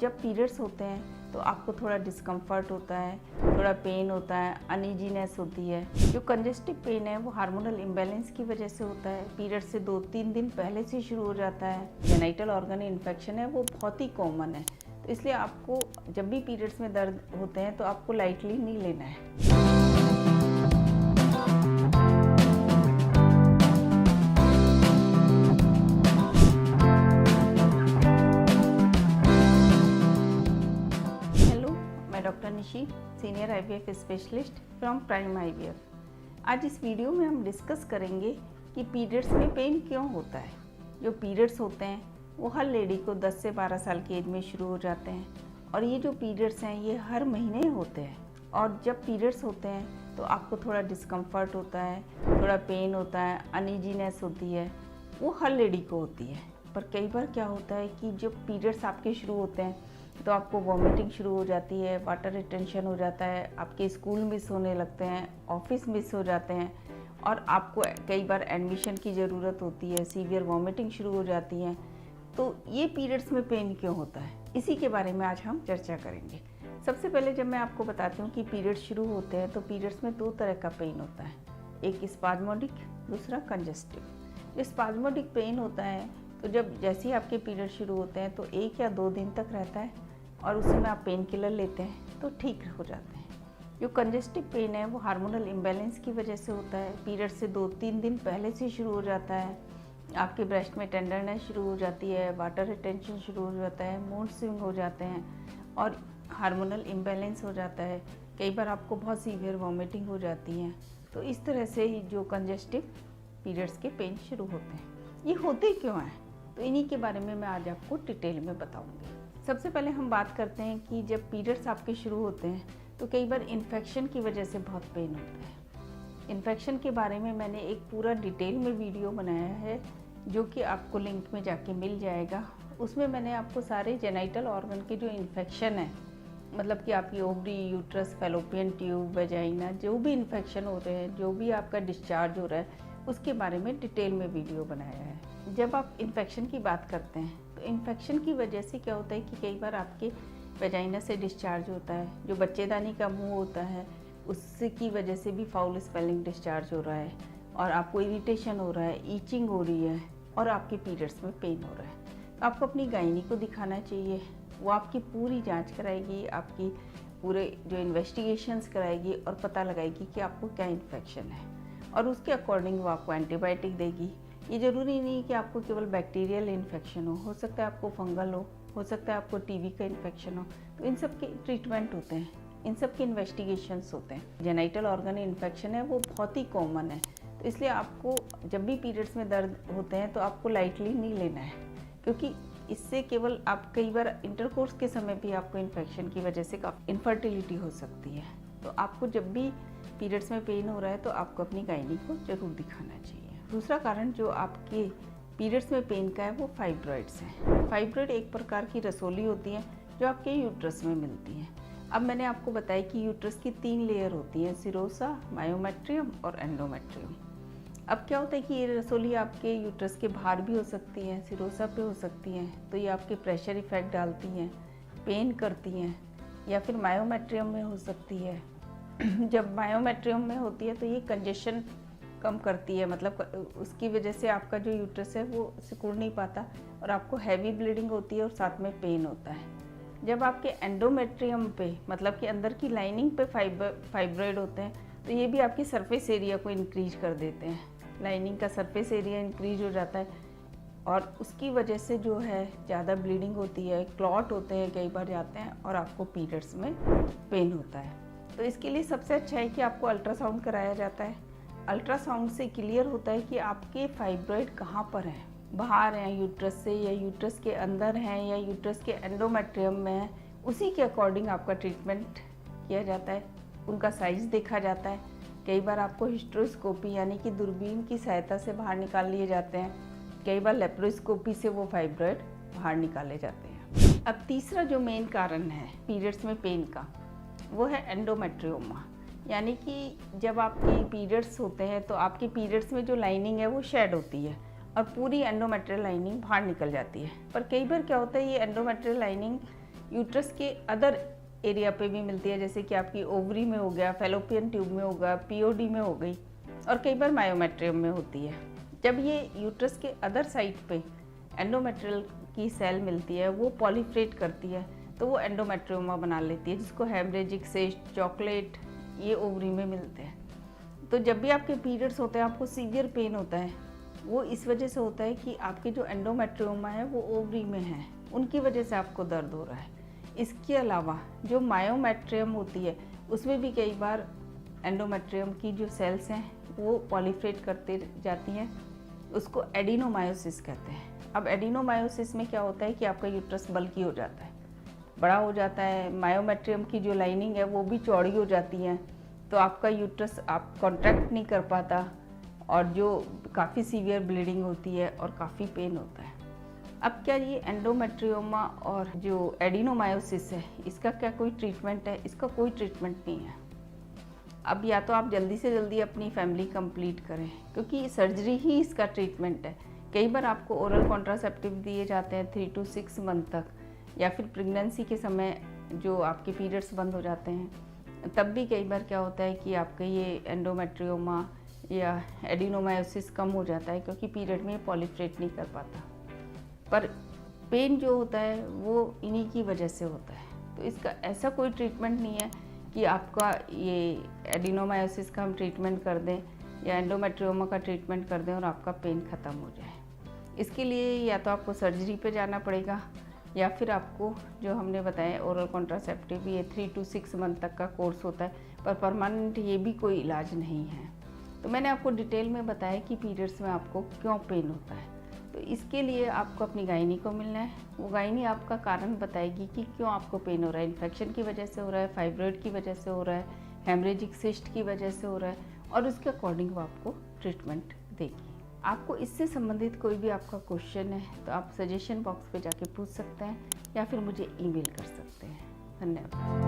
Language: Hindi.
जब पीरियड्स होते हैं तो आपको थोड़ा डिस्कम्फर्ट होता है, थोड़ा पेन होता है, अनईजीनेस होती है। जो कंजेस्टिव पेन है वो हार्मोनल इम्बैलेंस की वजह से होता है। पीरियड से 2-3 दिन पहले से शुरू हो जाता है। जेनिटल ऑर्गन इन्फेक्शन है वो बहुत ही कॉमन है, तो इसलिए आपको जब भी पीरियड्स में दर्द होते हैं तो आपको लाइटली नहीं लेना है। Doctor Nishi, senior IVF specialist from prime IVF. आज इस वीडियो में हम डिस्कस करेंगे कि पीरियड्स में पेन क्यों होता है। जो पीरियड्स होते हैं वो हर लेडी को 10 से 12 साल की एज में शुरू हो जाते हैं और ये जो पीरियड्स हैं ये हर महीने होते हैं। और जब पीरियड्स होते हैं तो आपको थोड़ा डिस्कम्फर्ट होता है, थोड़ा पेन होता है, अनईजीनेस होती है, वो हर लेडी को होती है। पर कई बार क्या होता है कि जब पीरियड्स आपके शुरू होते हैं तो आपको वॉमिटिंग शुरू हो जाती है, वाटर रिटेंशन हो जाता है, आपके स्कूल मिस होने लगते हैं, ऑफिस मिस हो जाते हैं और आपको कई बार एडमिशन की ज़रूरत होती है, सीवियर वॉमिटिंग शुरू हो जाती है। तो ये पीरियड्स में पेन क्यों होता है, इसी के बारे में आज हम चर्चा करेंगे। सबसे पहले जब मैं आपको बताती हूँ कि पीरियड्स शुरू होते हैं तो पीरियड्स में 2 तरह का पेन होता है, एक स्पाज्मोडिक, दूसरा कंजेस्टिव। जो स्पाज्मोडिक पेन होता है तो जब जैसे ही आपके पीरियड शुरू होते हैं तो 1 या 2 दिन तक रहता है और उस समय आप पेन किलर लेते हैं तो ठीक हो जाते हैं। जो कंजेस्टिव पेन है वो हार्मोनल इम्बैलेंस की वजह से होता है। पीरियड से 2-3 दिन पहले से शुरू हो जाता है। आपके ब्रेस्ट में टेंडरनेस शुरू हो जाती है, वाटर रिटेंशन शुरू हो जाता है, मूड स्विंग हो जाते हैं और हार्मोनल इम्बैलेंस हो जाता है। कई बार आपको बहुत सीवियर वॉमिटिंग हो जाती है। तो इस तरह से ही जो कंजेस्टिव पीरियड्स के पेन शुरू होते हैं। ये होते क्यों हैं, तो इन्हीं के बारे में मैं आज आपको डिटेल में बताऊंगी। सबसे पहले हम बात करते हैं कि जब पीरियड्स आपके शुरू होते हैं तो कई बार इन्फेक्शन की वजह से बहुत पेन होता है। इन्फेक्शन के बारे में मैंने एक पूरा डिटेल में वीडियो बनाया है जो कि आपको लिंक में जाके मिल जाएगा। उसमें मैंने आपको सारे जेनिटल ऑर्गन के जो इन्फेक्शन है, मतलब कि आपकी ovary, uterus, fallopian tube, vagina, जो भी इन्फेक्शन हो रहे हैं, जो भी आपका डिस्चार्ज हो रहा है, उसके बारे में डिटेल में वीडियो बनाया है। जब आप इन्फेक्शन की बात करते हैं तो इन्फेक्शन की वजह से क्या होता है कि कई बार आपके वेजाइना से डिस्चार्ज होता है, जो बच्चेदानी का मुंह होता है उससे की वजह से भी फाउल स्पेलिंग डिस्चार्ज हो रहा है और आपको इरिटेशन हो रहा है, ईचिंग हो रही है और आपके पीरियड्स में पेन हो रहा है। तो आपको अपनी गायनी को दिखाना चाहिए, वो आपकी पूरी जांच कराएगी, आपकी पूरे जो इन्वेस्टिगेशंस कराएगी और पता लगाएगी कि आपको क्या इन्फेक्शन है और उसके अकॉर्डिंग वो आपको एंटीबायोटिक देगी। ये ज़रूरी नहीं कि आपको केवल बैक्टीरियल इन्फेक्शन हो सकता है आपको फंगल हो सकता है आपको टीबी का इन्फेक्शन हो। तो इन सब के ट्रीटमेंट होते हैं, इन सब के इन्वेस्टिगेशंस होते हैं। जेनिटल ऑर्गन इन्फेक्शन है वो बहुत ही कॉमन है, तो इसलिए आपको जब भी पीरियड्स में दर्द होते हैं तो आपको लाइटली नहीं लेना है, क्योंकि इससे केवल आप कई बार इंटरकोर्स के समय भी आपको इन्फेक्शन की वजह से काफ़ी इनफर्टिलिटी हो सकती है। तो आपको जब भी पीरियड्स में पेन हो रहा है तो आपको अपनी गायनी को ज़रूर दिखाना चाहिए। दूसरा कारण जो आपके पीरियड्स में पेन का है वो फाइब्रॉइड्स हैं। फाइब्रॉइड एक प्रकार की रसोली होती है जो आपके यूट्रस में मिलती है। अब मैंने आपको बताया कि यूट्रस की 3 लेयर होती हैं, सिरोसा, मायोमेट्रियम और एंडोमेट्रियम। अब क्या होता है कि ये रसोली आपके यूट्रस के बाहर भी हो सकती है, सिरोसा पे हो सकती हैं, तो ये आपके प्रेशर इफेक्ट डालती हैं, पेन करती हैं, या फिर मायोमेट्रियम में हो सकती है। जब मायोमेट्रियम में होती है तो ये कंजेशन कम करती है, मतलब उसकी वजह से आपका जो यूट्रस है वो सिकुड़ नहीं पाता और आपको हैवी ब्लीडिंग होती है और साथ में पेन होता है। जब आपके एंडोमेट्रियम पे, मतलब कि अंदर की लाइनिंग पे फाइब्रॉइड होते हैं तो ये भी आपकी सरफेस एरिया को इंक्रीज कर देते हैं। लाइनिंग का सरफेस एरिया इंक्रीज हो जाता है और उसकी वजह से जो है ज़्यादा ब्लीडिंग होती है, क्लॉट होते हैं, कई बार जाते हैं और आपको पीरियड्स में पेन होता है। तो इसके लिए सबसे अच्छा है कि आपको अल्ट्रासाउंड कराया जाता है। अल्ट्रासाउंड से क्लियर होता है कि आपके फाइब्रॉइड कहाँ पर हैं, बाहर हैं यूट्रस से या यूट्रस के अंदर हैं या यूट्रस के एंडोमेट्रियम में है। उसी के अकॉर्डिंग आपका ट्रीटमेंट किया जाता है, उनका साइज़ देखा जाता है। कई बार आपको हिस्ट्रोस्कोपी यानी कि दूरबीन की सहायता से बाहर निकाल लिए जाते हैं, कई बार लेप्रोस्कोपी से वो फाइब्रॉइड बाहर निकाले जाते हैं। अब तीसरा जो मेन कारण है पीरियड्स में पेन का वो है एंडोमेट्रियोमा, यानी कि जब आपकी पीरियड्स होते हैं तो आपके पीरियड्स में जो लाइनिंग है वो शेड होती है और पूरी एंडोमेट्रियल लाइनिंग बाहर निकल जाती है। पर कई बार क्या होता है ये एंडोमेट्रियल लाइनिंग यूट्रस के अदर एरिया पे भी मिलती है, जैसे कि आपकी ओवरी में हो गया, फैलोपियन ट्यूब में होगा, पीओडी में हो गई, और कई बार मायोमेट्रियम में होती है। जब ये यूट्रस के अदर साइड पे एंडोमेट्रियल की सेल मिलती है, वो पॉलीफ्रेट करती है, तो वो एंडोमेट्रियोमा बना लेती है, जिसको हेमरेजिक सिस्ट, चॉकलेट, ये ओवरी में मिलते हैं। तो जब भी आपके पीरियड्स होते हैं, आपको सीवियर पेन होता है, वो इस वजह से होता है कि आपके जो एंडोमेट्रियोमा है वो ओवरी में है, उनकी वजह से आपको दर्द हो रहा है। इसके अलावा जो मायोमेट्रियम होती है, उसमें भी कई बार एंडोमेट्रियम की जो सेल्स हैं वो पॉलीफ्रेट करते जाती हैं, उसको एडिनोमायोसिस कहते हैं। अब एडिनोमायोसिस में क्या होता है कि आपका यूट्रस बल्की हो जाता है, बड़ा हो जाता है, मायोमेट्रियम की जो लाइनिंग है वो भी चौड़ी हो जाती है, तो आपका यूट्रस आप कॉन्ट्रैक्ट नहीं कर पाता, और जो काफ़ी सीवियर ब्लीडिंग होती है और काफ़ी पेन होता है। अब क्या ये एंडोमेट्रियोमा और जो एडिनोमायोसिस है, इसका क्या कोई ट्रीटमेंट है? इसका कोई ट्रीटमेंट नहीं है। अब या तो आप जल्दी से जल्दी अपनी फैमिली कंप्लीट करें, क्योंकि सर्जरी ही इसका ट्रीटमेंट है। कई बार आपको ओरल कॉन्ट्रासेप्टिव दिए जाते हैं 3 to 6 मंथ तक, या फिर प्रेगनेंसी के समय जो आपके पीरियड्स बंद हो जाते हैं, तब भी कई बार क्या होता है कि आपका ये एंडोमेट्रियोमा या एडिनोमायोसिस कम हो जाता है, क्योंकि पीरियड में पॉलीफ्रेट नहीं कर पाता। पर पेन जो होता है वो इन्हीं की वजह से होता है। तो इसका ऐसा कोई ट्रीटमेंट नहीं है कि आपका ये एडिनोमायोसिस का हम ट्रीटमेंट कर दें या एंडोमेट्रियोमा का ट्रीटमेंट कर दें और आपका पेन ख़त्म हो जाए। इसके लिए या तो आपको सर्जरी पे जाना पड़ेगा, या फिर आपको जो हमने बताया ओरल कॉन्ट्रासेप्टिव, ये 3 to 6 मंथ तक का कोर्स होता है, पर परमानेंट ये भी कोई इलाज नहीं है। तो मैंने आपको डिटेल में बताया कि पीरियड्स में आपको क्यों पेन होता है। तो इसके लिए आपको अपनी गायनी को मिलना है, वो गायनी आपका कारण बताएगी कि क्यों आपको पेन हो रहा है। इन्फेक्शन की वजह से हो रहा है, फाइब्रॉइड की वजह से हो रहा है, हेमरेजिक सिस्ट की वजह से हो रहा है, और उसके अकॉर्डिंग वो आपको ट्रीटमेंट देगी। आपको इससे संबंधित कोई भी आपका क्वेश्चन है तो आप सजेशन बॉक्स पे जाके पूछ सकते हैं, या फिर मुझे ईमेल कर सकते हैं। धन्यवाद।